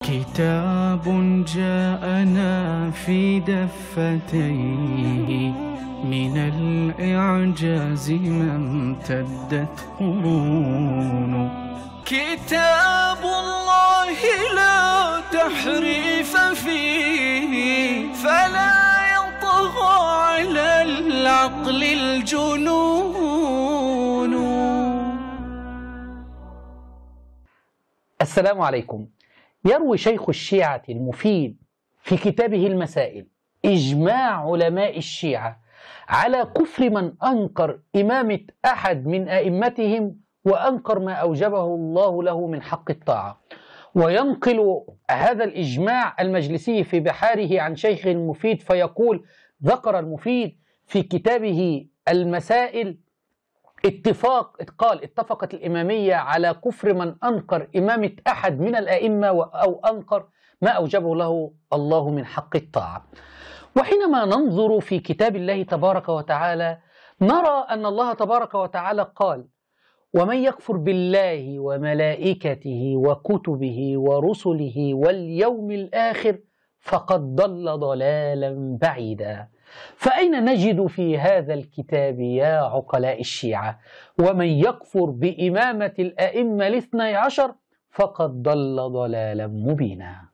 كتاب جاءنا في دفتيه من الإعجاز ما امتدت قرون. كتاب الله لا تحريف فيه فلا يطغى على العقل الجنون. السلام عليكم. يروي شيخ الشيعة المفيد في كتابه المسائل إجماع علماء الشيعة على كفر من أنكر إمامة أحد من أئمتهم وأنكر ما أوجبه الله له من حق الطاعة، وينقل هذا الإجماع المجلسي في بحاره عن شيخ المفيد فيقول: ذكر المفيد في كتابه المسائل اتفقت الإمامية على كفر من أنكر إمامة أحد من الأئمة أو أنكر ما أوجبه له الله من حق الطاعة. وحينما ننظر في كتاب الله تبارك وتعالى نرى أن الله تبارك وتعالى قال: ومن يكفر بالله وملائكته وكتبه ورسله واليوم الآخر فقد ضل ضلالا بعيدا. فأين نجد في هذا الكتاب يا عقلاء الشيعة ومن يكفر بإمامة الأئمة الاثني عشر فقد ضل ضلالا مبينا؟